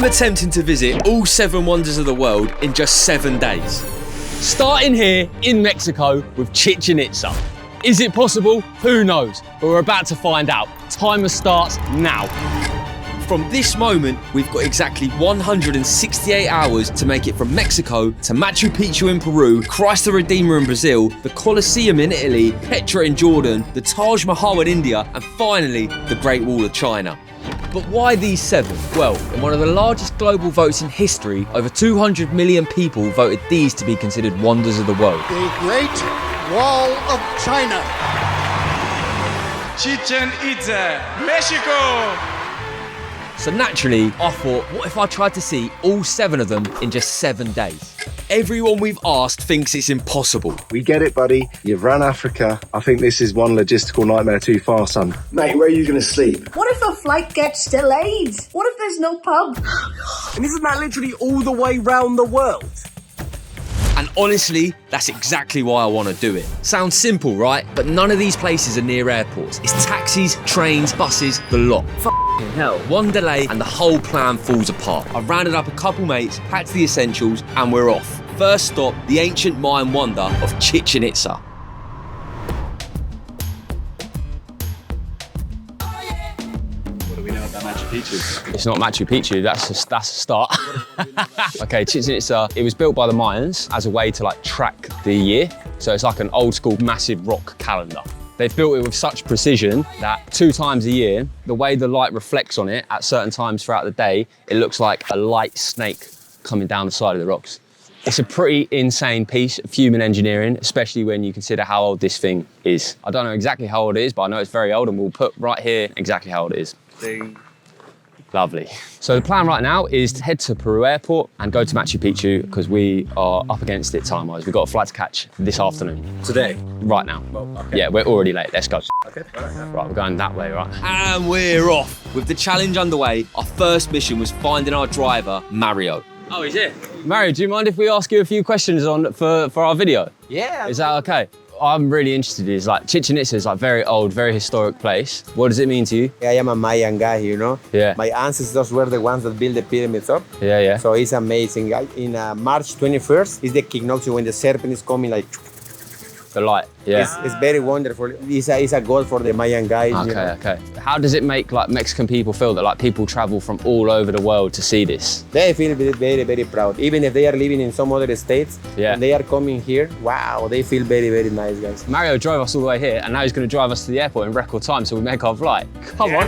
I'm attempting to visit all 7 wonders of the world in just 7 days. Starting here in Mexico with Chichén Itzá. Is it possible? Who knows? But we're about to find out. Timer starts now. From this moment, we've got exactly 168 hours to make it from Mexico to Machu Picchu in Peru, Christ the Redeemer in Brazil, the Colosseum in Italy, Petra in Jordan, the Taj Mahal in India, and finally, the Great Wall of China. But why these 7? Well, in one of the largest global votes in history, over 200 million people voted these to be considered wonders of the world. The Great Wall of China. Chichén Itzá, Mexico. So naturally, I thought, what if I tried to see all 7 of them in just 7 days? Everyone we've asked thinks it's impossible. We get it, buddy. You've run Africa. I think this is one logistical nightmare too far, son. Mate, where are you going to sleep? What if a flight gets delayed? What if there's no pub? And isn't that literally all the way round the world? And honestly, that's exactly why I want to do it. Sounds simple, right? But none of these places are near airports. It's taxis, trains, buses, the lot. F***ing hell. One delay and the whole plan falls apart. I've rounded up a couple mates, packed the essentials, and we're off. First stop, the ancient Mayan wonder of Chichén Itzá. What do we know about Machu Picchu? It's not Machu Picchu, that's a start. Okay, Chichén Itzá, it was built by the Mayans as a way to track the year. So it's like an old school massive rock calendar. They've built it with such precision that 2 times a year, the way the light reflects on it at certain times throughout the day, it looks like a light snake coming down the side of the rocks. It's a pretty insane piece of human engineering, especially when you consider how old this thing is. I don't know exactly how old it is, but I know it's very old, and we'll put right here exactly how old it is. Ding. Lovely. So the plan right now is to head to Peru airport and go to Machu Picchu because we are up against it time-wise. We've got a flight to catch this afternoon. Today? Right now. Oh, okay. Yeah, we're already late. Let's go. Okay. Right, we're going that way, right? And we're off. With the challenge underway, our first mission was finding our driver, Mario. Oh, he's here. Mario, do you mind if we ask you a few questions for our video? Yeah. Is that okay? I'm really interested in Chichén Itzá is very old, very historic place. What does it mean to you? I am a Mayan guy, Yeah. My ancestors were the ones that built the pyramids up. Yeah. So it's amazing. In March 21st is the equinox when the serpent is coming The light, yeah. It's very wonderful. It's a goal for the Mayan guys. Okay. How does it make Mexican people feel that people travel from all over the world to see this? They feel very, very proud. Even if they are living in some other states, and they are coming here, wow, they feel very, very nice, guys. Mario drove us all the way here, and now he's going to drive us to the airport in record time so we make our flight. Come on.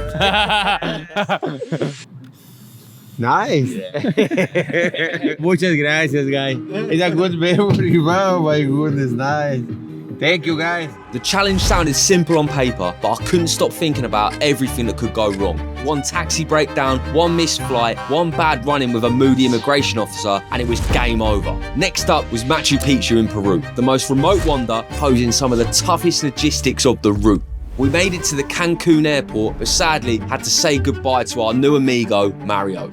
Nice. Yeah. Muchas gracias, guys. It's a good memory. Wow, my goodness, nice. Thank you, guys. The challenge sounded simple on paper, but I couldn't stop thinking about everything that could go wrong. One taxi breakdown, one missed flight, one bad run-in with a moody immigration officer, and it was game over. Next up was Machu Picchu in Peru, the most remote wonder posing some of the toughest logistics of the route. We made it to the Cancun airport, but sadly had to say goodbye to our new amigo, Mario.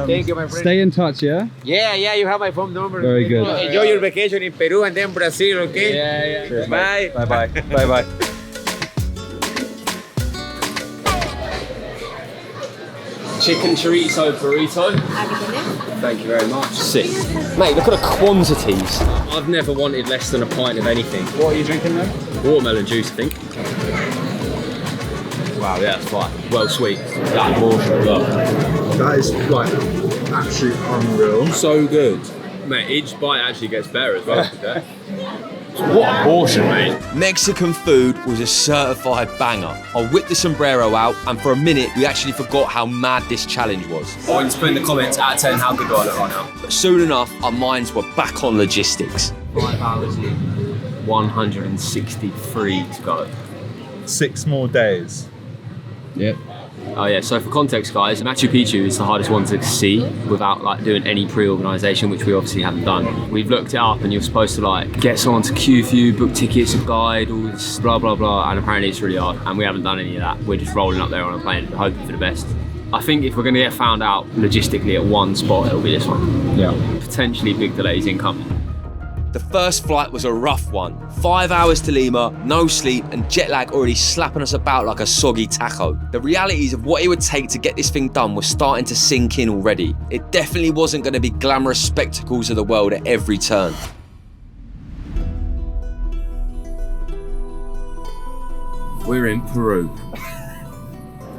Thank you, my friend. Stay in touch, yeah? Yeah, you have my phone number. Very good. Enjoy your vacation in Peru and then Brazil, okay? Yeah. Sure. Bye. Bye-bye. Bye-bye. Chicken chorizo burrito. Thank you very much. Sick. Mate, look at the quantities. I've never wanted less than a pint of anything. What are you drinking then? Watermelon juice, I think. Wow, yeah, that's fine. Well sweet. That portion as well. That is absolutely unreal. So good. Mate, each bite actually gets better as well today. What a portion, mate. Mexican food was a certified banger. I whipped the sombrero out, and for a minute, we actually forgot how mad this challenge was. I want you to put in the comments, out of 10, how good do I look right now? But soon enough, our minds were back on logistics. 5 hours in, 163 to go. 6 more days. Yep. Oh yeah, so for context guys, Machu Picchu is the hardest one to see without doing any pre-organisation, which we obviously haven't done. We've looked it up and you're supposed to get someone to queue for you, book tickets, a guide, all this blah blah blah, and apparently it's really hard and we haven't done any of that. We're just rolling up there on a plane and hoping for the best. I think if we're going to get found out logistically at one spot, it'll be this one. Yeah. Potentially big delays incoming. The first flight was a rough one. 5 hours to Lima, no sleep, and jet lag already slapping us about like a soggy taco. The realities of what it would take to get this thing done was starting to sink in already. It definitely wasn't going to be glamorous spectacles of the world at every turn. We're in Peru.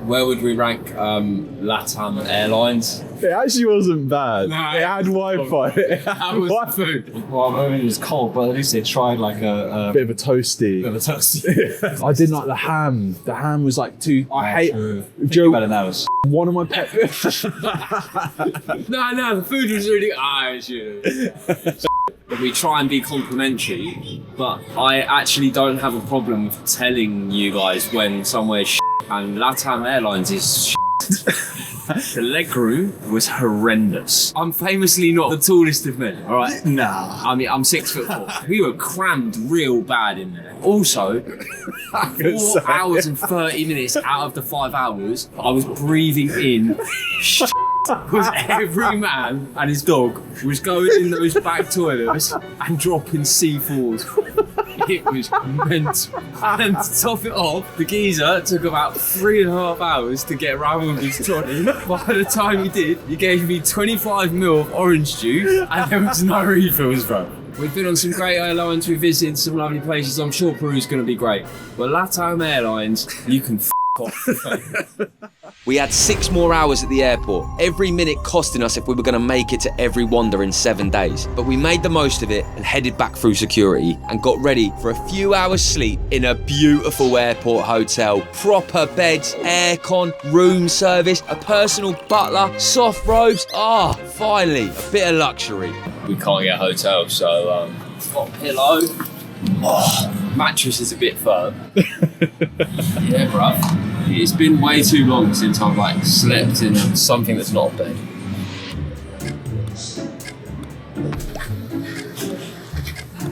Where would we rank LATAM Airlines? It actually wasn't bad. No, it had Wi-Fi. How was the food? Well, I mean, it was cold, but at least they tried like a Bit of a toasty. bit of a toasty. I didn't like the ham. The ham was like too. I hate. Joe, better now. One of my pet. No, the food was really. We try and be complimentary, but I actually don't have a problem with telling you guys when somewhere's shit, and LATAM Airlines is shit. The legroom was horrendous. I'm famously not the tallest of men, all right? Nah. I mean, I'm 6'4". We were crammed real bad in there. Also, 4 hours and 30 minutes out of the 5 hours, I was breathing in shit. Because every man and his dog was going in those back toilets and dropping C4s. It was mental. And to top it off, the geezer took about 3.5 hours to get around with his trolley. By the time he did, he gave me 25ml of orange juice and there was no refills, bro. We've been on some great airlines, we've visited some lovely places. I'm sure Peru's going to be great. But LATAM Airlines, you can f*** off. We had 6 more hours at the airport, every minute costing us if we were going to make it to every wonder in 7 days. But we made the most of it and headed back through security and got ready for a few hours sleep in a beautiful airport hotel. Proper beds, aircon, room service, a personal butler, soft robes. Finally, a bit of luxury. We can't get a hotel, so got a pillow. Mattress is a bit firm. Yeah, bruv. It's been way too long since I've slept in something that's not a bed.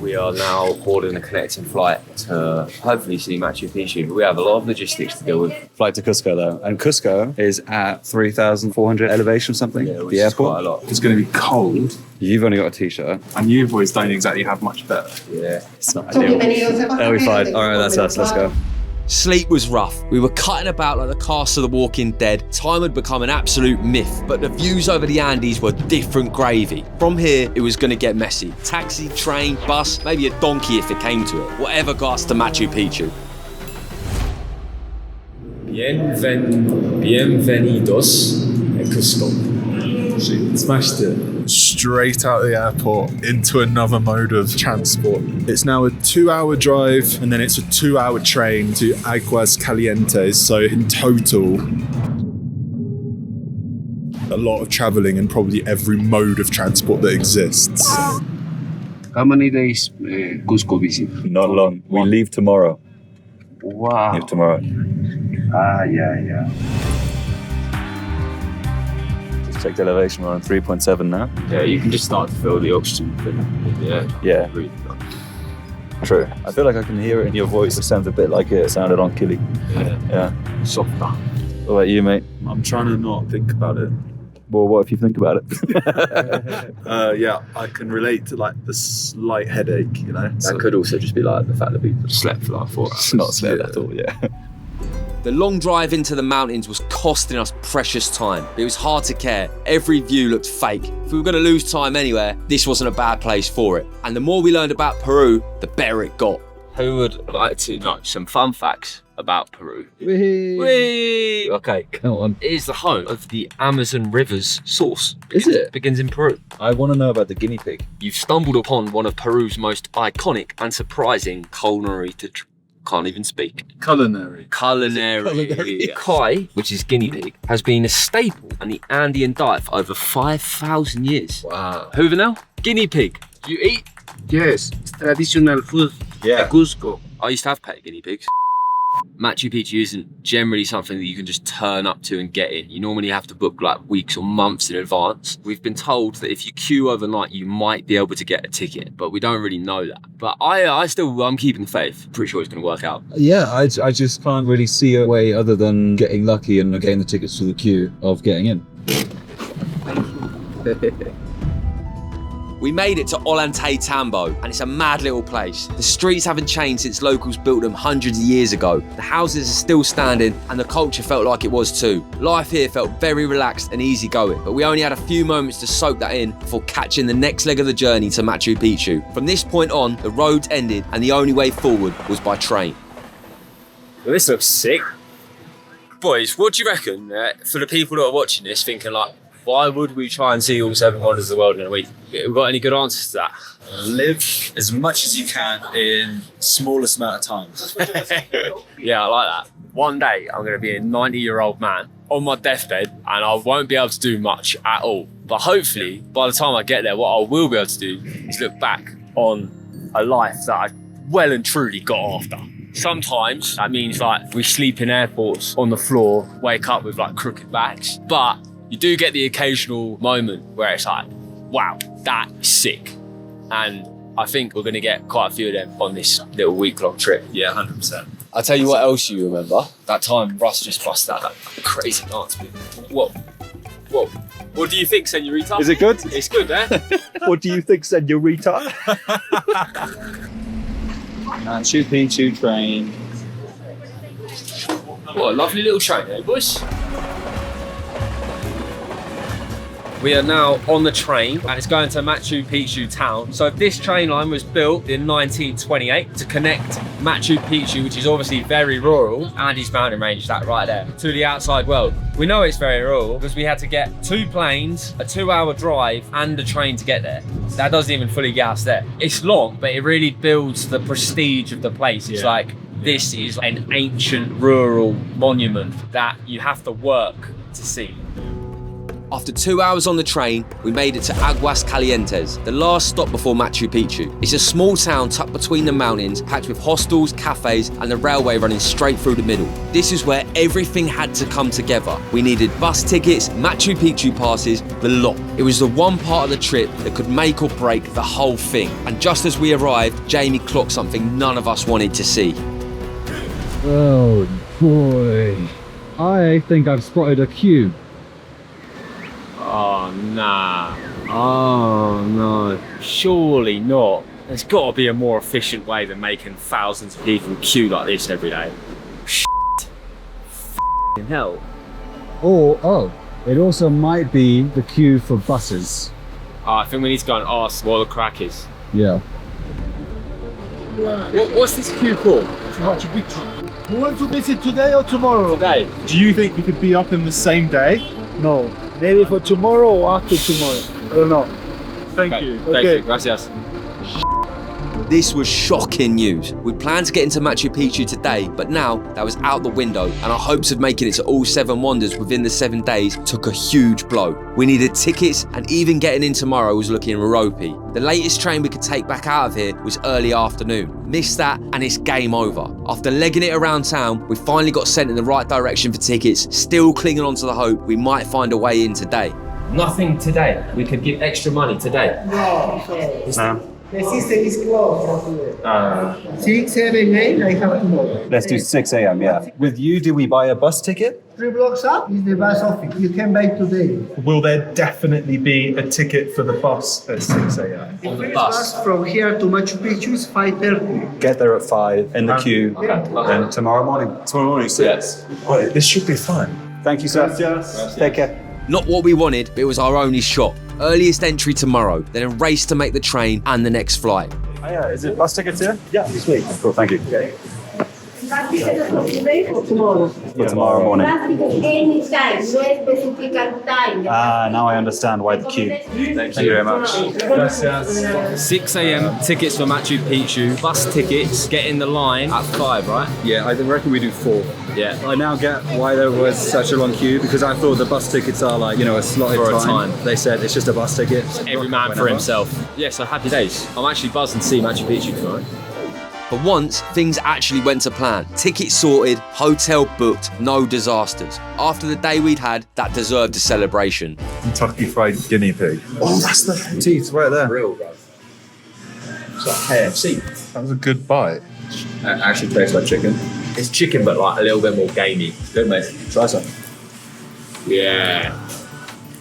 We are now boarding a connecting flight to hopefully see Machu Picchu. We have a lot of logistics to deal with. Flight to Cusco though, and Cusco is at 3,400 elevation or something. Yeah, which the is airport. quite a lot. It's going to be cold. You've only got a t-shirt. And you boys don't exactly have much better. Yeah. It's not ideal. That'll be fine. All right, that's us. Let's go. Sleep was rough. We were cutting about like the cast of The Walking Dead. Time had become an absolute myth, but the views over the Andes were different gravy. From here, it was going to get messy. Taxi, train, bus, maybe a donkey if it came to it. Whatever got us to Machu Picchu. Bienvenidos a Cusco. Smashed it. Straight out of the airport into another mode of transport. It's now a 2-hour drive and then it's a 2-hour train to Aguas Calientes. So in total, a lot of traveling in probably every mode of transport that exists. How many days Cusco visit? Not long. We leave tomorrow. Wow. Leave tomorrow. Yeah. Checked elevation, we're on 3.7 now. Yeah, you can just start to feel the oxygen. Yeah. True. I feel like I can hear it in your voice. It sounds a bit like it sounded on Killy. Yeah. Softer. What about you, mate? I'm trying to not think about it. Well, what if you think about it? Yeah, I can relate to the slight headache, you know. That could also just be the fact that we slept for 4 hours. Not slept at all, yeah. The long drive into the mountains was costing us precious time. It was hard to care. Every view looked fake. If we were going to lose time anywhere, this wasn't a bad place for it. And the more we learned about Peru, the better it got. Who would like to know some fun facts about Peru? Whee! Okay, Come on. it is the home of the Amazon River's source. Is it? Begins in Peru. I want to know about the guinea pig. You've stumbled upon one of Peru's most iconic and surprising culinary can't even speak. Culinary. Kai, which is guinea pig, has been a staple in the Andean diet for over 5,000 years. Wow. Hoover guinea pig. You eat? Yes, it's traditional food. Yeah. Cusco. I used to have pet guinea pigs. Machu Picchu isn't generally something that you can just turn up to and get in. You normally have to book weeks or months in advance. We've been told that if you queue overnight, you might be able to get a ticket, but we don't really know that. But I'm keeping faith. Pretty sure it's going to work out. Yeah, I just can't really see a way other than getting lucky and getting the tickets to the queue of getting in. We made it to Ollantaytambo, and it's a mad little place. The streets haven't changed since locals built them hundreds of years ago. The houses are still standing, and the culture felt like it was too. Life here felt very relaxed and easygoing, but we only had a few moments to soak that in before catching the next leg of the journey to Machu Picchu. From this point on, the roads ended, and the only way forward was by train. Well, this looks sick. Boys, what do you reckon for the people that are watching this thinking like, why would we try and see all 7 wonders of the world in a week? We've got any good answers to that? Live as much as you can in smallest amount of time. Yeah, I like that. One day I'm going to be a 90-year-old man on my deathbed and I won't be able to do much at all. But hopefully, by the time I get there, what I will be able to do is look back on a life that I well and truly got after. Sometimes that means like we sleep in airports on the floor, wake up with like crooked backs, but you do get the occasional moment where it's like, wow, that's sick. And I think we're going to get quite a few of them on this little week-long trip. Yeah, 100%. I'll tell you what else you remember. That time Russ just busted out that crazy dance move. What do you think, senorita? Is it good? It's good, eh? What do you think, senorita? Machu Picchu train. What a lovely little train, eh, boys? We are now on the train and it's going to Machu Picchu town. So this train line was built in 1928 to connect Machu Picchu, which is obviously very rural, Andes mountain range, that right there, to the outside world. We know it's very rural because we had to get 2 planes, a 2-hour drive and a train to get there. That doesn't even fully get us there. It's long, but it really builds the prestige of the place. It's like, this is an ancient rural monument that you have to work to see. After 2 hours on the train, we made it to Aguas, Calientes, the last stop before Machu Picchu. It's a small town tucked between the mountains, packed with hostels, cafes, and the railway running straight through the middle. This is where everything had to come together. We needed bus tickets, Machu Picchu passes, the lot. It was the one part of the trip that could make or break the whole thing. And just as we arrived, Jamie clocked something none of us wanted to see. Oh boy, I think I've spotted a queue. Oh, nah. Oh, no. Surely not. There's got to be a more efficient way than making thousands of people queue like this every day. Shit. F***ing hell. Oh, it also might be the queue for buses. Oh, I think we need to go and ask what the crack is. Yeah. What's this queue for? Machu Picchu. You want to visit today or tomorrow? Today. Do you think we could be up in the same day? No. Maybe for tomorrow or after tomorrow. I don't know. Thank you. Thank you. Gracias. This was shocking news. We planned to get into Machu Picchu today, but now that was out the window, and our hopes of making it to all 7 wonders within the 7 days took a huge blow. We needed tickets, and even getting in tomorrow was looking ropey. The latest train we could take back out of here was early afternoon. Missed that, and it's game over. After legging it around town, we finally got sent in the right direction for tickets, still clinging on to the hope we might find a way in today. Nothing today. We could give extra money today. No. No. The system is closed. 6, 7, 8, I have tomorrow. Let's do 6 a.m. Yeah. With you, do we buy a bus ticket? 3 blocks up is the bus office. You can buy today. Will there definitely be a ticket for the bus at 6 a.m? The first bus from here to Machu Picchu is 5:30. Get there at 5 in the queue, and tomorrow morning. Tomorrow morning, 6. Yes. Oh, this should be fun. Thank you, sir. Take care. Not what we wanted, but it was our only shot. Earliest entry tomorrow, then a race to make the train and the next flight. Oh, yeah. Is it bus tickets here? Yeah, sweet. Cool, thank you. Today for tomorrow. For tomorrow morning. Any time, no specific time. Ah, now I understand why the queue. Thank you very much. 6 a.m. tickets for Machu Picchu, bus tickets, get in the line at 5, right? Yeah, I reckon we do 4. Yeah. I now get why there was such a long queue, because I thought the bus tickets are like, you know, a slotted For a time. time. They said it's just a bus ticket. Every man for himself. Yeah, so happy days. I'm actually buzzing to see Machu Picchu tonight. For once, things actually went to plan. Tickets sorted, hotel booked, no disasters. After the day we'd had, that deserved a celebration. Kentucky Fried Guinea Pig. Oh, that's the teeth right there. Real, bro. It's like KFC. That was a good bite. It actually tastes like chicken. It's chicken, but like a little bit more gamey. Good, mate. Try some. Yeah.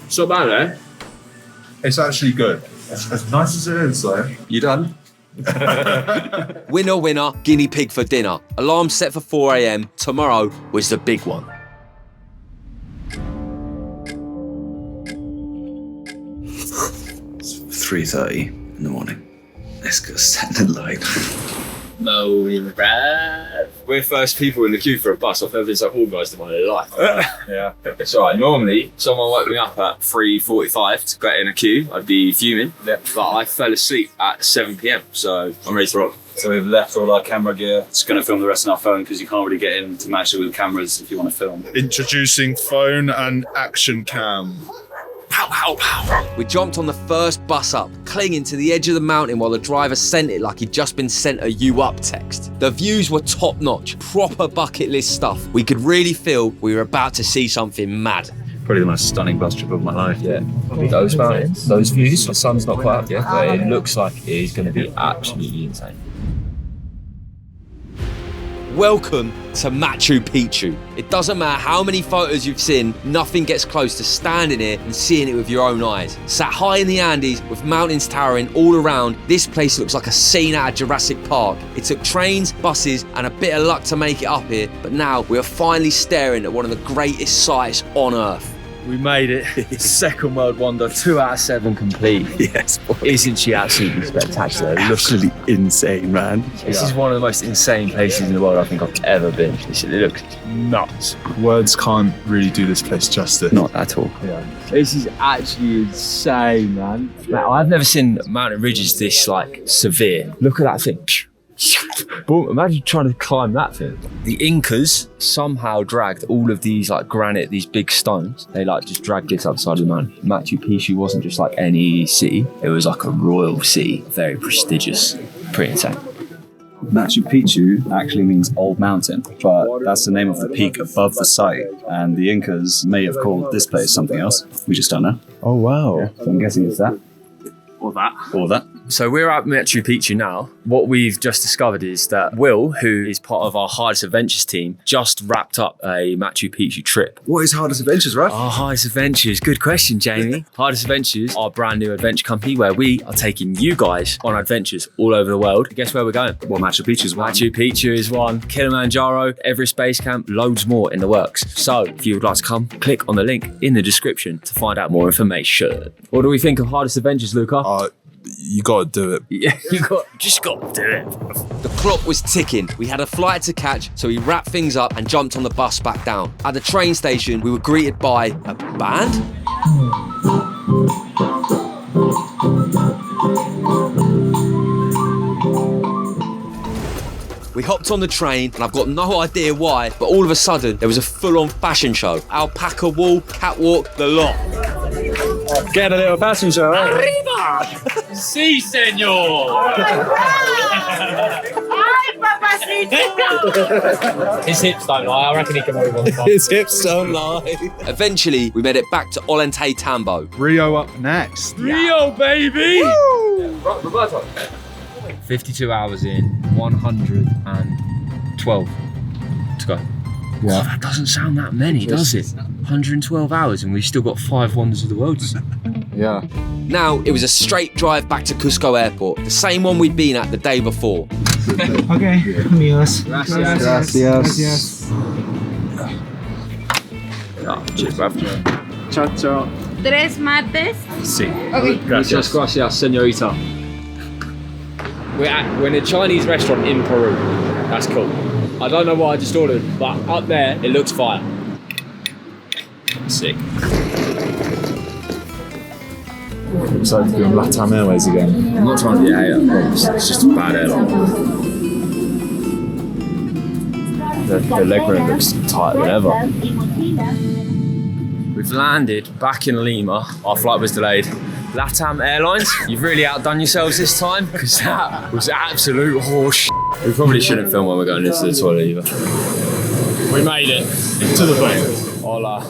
It's not bad, eh? It's actually good. As nice as it is, though. You done? Winner, winner, guinea pig for dinner. Alarm set for 4 a.m. Tomorrow was the big one. It's 3:30 in the morning. Let's go stand in line. No, we're first people in the queue for a bus. I've never been so organised in my life. Yeah. It's alright. Normally, someone woke me up at 3:45 to get in a queue. I'd be fuming. Yeah. But I fell asleep at 7 p.m. So I'm ready to rock. So we've left all our camera gear. Just going to film the rest on our phone because you can't really get in to match it with cameras if you want to film. Introducing phone and action cam. Pow, pow, pow. We jumped on the first bus up, clinging to the edge of the mountain while the driver sent it like he'd just been sent a "you up" text. The views were top notch, proper bucket list stuff. We could really feel we were about to see something mad. Probably the most stunning bus trip of my life. Yeah, those mountains, those views, the sun's not quite up yet, but it looks like it is going to be absolutely insane. Welcome to Machu Picchu. It doesn't matter how many photos you've seen, nothing gets close to standing here and seeing it with your own eyes. Sat high in the Andes with mountains towering all around, this place looks like a scene out of Jurassic Park. It took trains, buses and a bit of luck to make it up here, but now we are finally staring at one of the greatest sights on Earth. We made it. Second world wonder, 2 out of 7 complete. Yes, boy. Isn't she absolutely spectacular? Absolutely insane, man. This is one of the most insane places in the world I think I've ever been. It looks nuts. Words can't really do this place justice. Not at all. Yeah. This is actually insane, man. I've never seen mountain ridges this like severe. Look at that thing. Boom, imagine trying to climb that thing. The Incas somehow dragged all of these like granite, these big stones. They like just dragged this up the side of the mountain. Machu Picchu wasn't just like any city. It was like a royal city, very prestigious, pretty insane. Machu Picchu actually means old mountain, but that's the name of the peak above the site. And the Incas may have called this place something else. We just don't know. Oh, wow. Yeah, so I'm guessing it's that. Or that. Or that. So we're at Machu Picchu now. What we've just discovered is that Will, who is part of our Hardest Adventures team, just wrapped up a Machu Picchu trip. What is Hardest Adventures, right? Our Hardest Adventures, good question, Jamie. Hardest Adventures, our brand new adventure company where we are taking you guys on adventures all over the world. Guess where we're going? Well, Machu Picchu is one. Machu Picchu is one. Kilimanjaro, Everest Base Camp, loads more in the works. So if you would like to come, click on the link in the description to find out more information. What do we think of Hardest Adventures, Luca? You gotta do it. Yeah, just gotta do it. The clock was ticking. We had a flight to catch, so we wrapped things up and jumped on the bus back down. At the train station, we were greeted by a band? We hopped on the train, and I've got no idea why, but all of a sudden, there was a full-on fashion show. Alpaca wall, catwalk, the lot. Get a little fashion show, eh? Arriba! Si, señor! His hips don't lie. I reckon he can move on the top. His hips don't lie. Eventually, we made it back to Ollantay Tambo. Rio up next. Rio, baby! Roberto. 52 hours in, 112 to go. Wow. That doesn't sound that many, does it? 112 hours and we've still got 5 wonders of the world to see. Yeah. Now, it was a straight drive back to Cusco Airport, the same one we'd been at the day before. Okay, amigos. Gracias. Oh, cheers, bruv. Ciao, ciao. 3 mates. Si. Okay. Gracias, señorita. We're in a Chinese restaurant in Peru. That's cool. I don't know what I just ordered, but up there, it looks fire. Sick. Excited to be on LATAM Airways again. I'm not trying to be a hater, it's just a bad airline. The legroom looks tighter than ever. We've landed back in Lima. Our flight was delayed. LATAM Airlines, you've really outdone yourselves this time because that was absolute horse. We probably shouldn't film when we're going into the toilet either. We made it to the plane. Hola.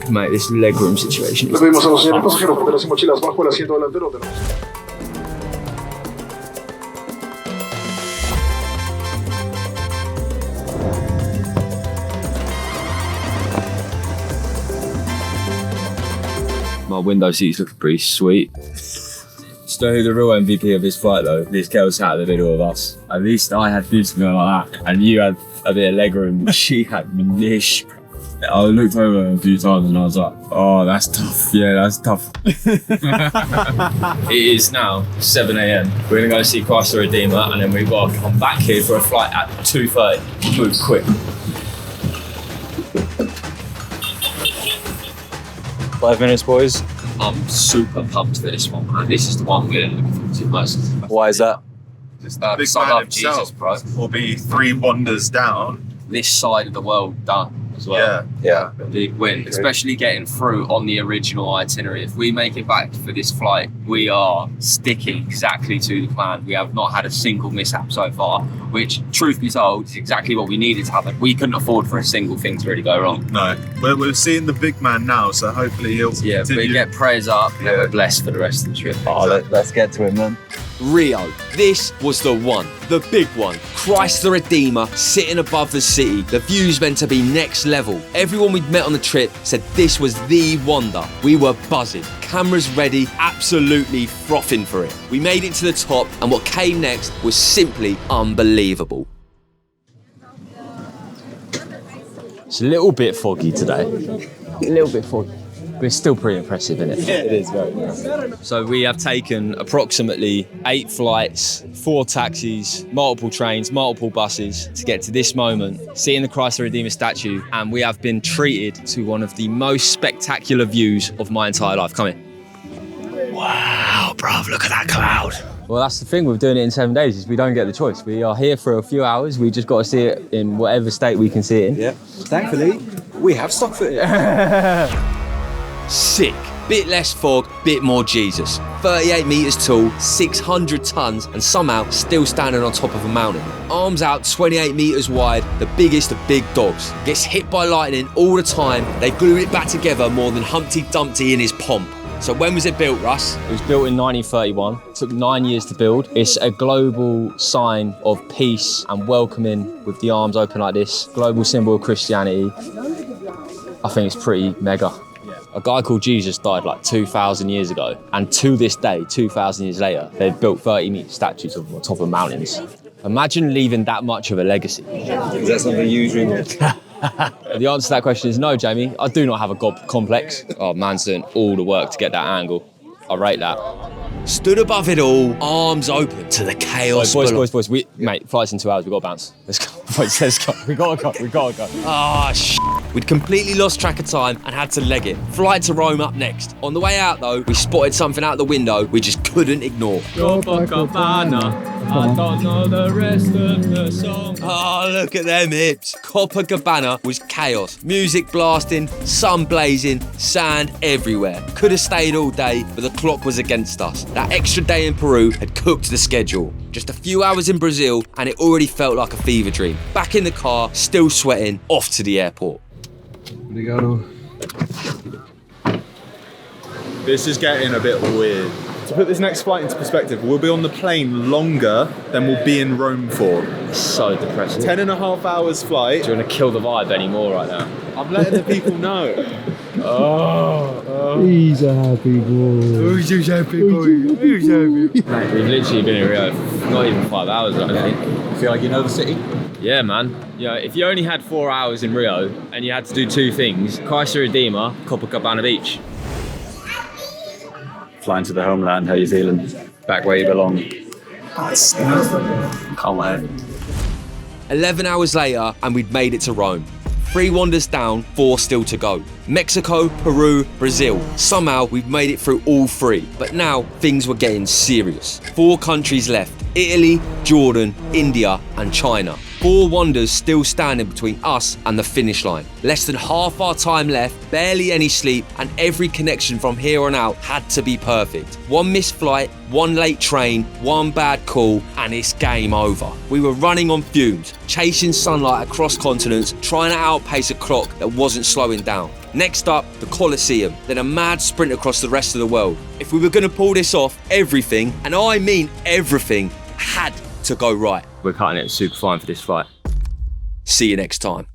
Mate, this legroom situation is my window seat's looking pretty sweet. So who the real MVP of this flight though? This girl sat in the middle of us. At least I had this going like that, and you had a bit of leg room. She had niche. I looked over a few times and I was like, oh, that's tough. Yeah, that's tough. It is now 7 a.m. We're gonna go see Christ the Redeemer, and then we've got to come back here for a flight at 2:30. Move quick. 5 minutes, boys. I'm super pumped for this one, man. This is the one we're looking forward to most. Why is that? Just that Big son man of Jesus, himself bro. will be 3 wonders down. This side of the world done as well. Yeah. A big win, especially getting through on the original itinerary. If we make it back for this flight, we are sticking exactly to the plan. We have not had a single mishap so far, which, truth be told, is exactly what we needed to happen. We couldn't afford for a single thing to really go wrong. No, we're seeing the big man now, so hopefully he'll continue. We get prayers up and we're blessed for the rest of the trip. Oh, let's get to it, man. Rio. This was the one, the big one. Christ the Redeemer sitting above the city. The view's meant to be next level. Everyone we'd met on the trip said this was the wonder. We were buzzing, cameras ready, absolutely frothing for it. We made it to the top, and what came next was simply unbelievable. It's a little bit foggy today. A little bit foggy. But it's still pretty impressive, isn't it? It is very nice. So we have taken approximately 8 flights, 4 taxis, multiple trains, multiple buses to get to this moment, seeing the Christ the Redeemer statue, and we have been treated to one of the most spectacular views of my entire life. Come here. Wow, bruv, look at that cloud. Well, that's the thing with doing it in 7 days, is we don't get the choice. We are here for a few hours. We just got to see it in whatever state we can see it in. Yeah. Thankfully, we have stock footage. Sick. Bit less fog, bit more Jesus. 38 metres tall, 600 tonnes, and somehow still standing on top of a mountain. Arms out 28 metres wide, the biggest of big dogs. Gets hit by lightning all the time. They glue it back together more than Humpty Dumpty in his pomp. So when was it built, Russ? It was built in 1931. It took 9 years to build. It's a global sign of peace and welcoming with the arms open like this. Global symbol of Christianity. I think it's pretty mega. A guy called Jesus died like 2,000 years ago, and to this day, 2,000 years later, they've built 30-metre statues on top of mountains. Imagine leaving that much of a legacy. Is that something you dream of? The answer to that question is no, Jamie. I do not have a God complex. Oh, man's doing all the work to get that angle. I rate that. Stood above it all, arms open to the chaos. Boys. Mate, flight's in 2 hours. We've got to bounce. Let's go. Boys, let's go. We gotta go. Ah, We'd completely lost track of time and had to leg it. Flight to Rome up next. On the way out, though, we spotted something out the window we just couldn't ignore. Copacabana. I don't know the rest of the song. Oh, look at them hips. Copacabana was chaos. Music blasting, sun blazing, sand everywhere. Could have stayed all day, but the clock was against us. That extra day in Peru had cooked the schedule. Just a few hours in Brazil, and it already felt like a fever dream. Back in the car, still sweating, off to the airport. Obrigado. This is getting a bit weird. To put this next flight into perspective, we'll be on the plane longer than we'll be in Rome for. So depressing. 10.5 hours flight. Do you want to kill the vibe anymore right now? I'm letting the people know. He's a happy boy. Who's a happy boy? Mate, we've literally been in Rio not even 5 hours, I think. Feel like you know the city? Yeah, man. You know, if you only had 4 hours in Rio and you had to do 2 things, Christ the Redeemer, Copacabana Beach. Flying to the homeland, how you feeling? Back where you belong. Can't wait. 11 hours later, and we'd made it to Rome. 3 wonders down, 4 still to go. Mexico, Peru, Brazil. Somehow, we've made it through all 3. But now, things were getting serious. 4 countries left. Italy, Jordan, India, and China. 4 wonders still standing between us and the finish line. Less than half our time left, barely any sleep, and every connection from here on out had to be perfect. 1 missed flight, 1 late train, 1 bad call, and it's game over. We were running on fumes, chasing sunlight across continents, trying to outpace a clock that wasn't slowing down. Next up, the Colosseum, then a mad sprint across the rest of the world. If we were going to pull this off, everything, and I mean everything, had to go right. We're cutting it super fine for this flight. See you next time.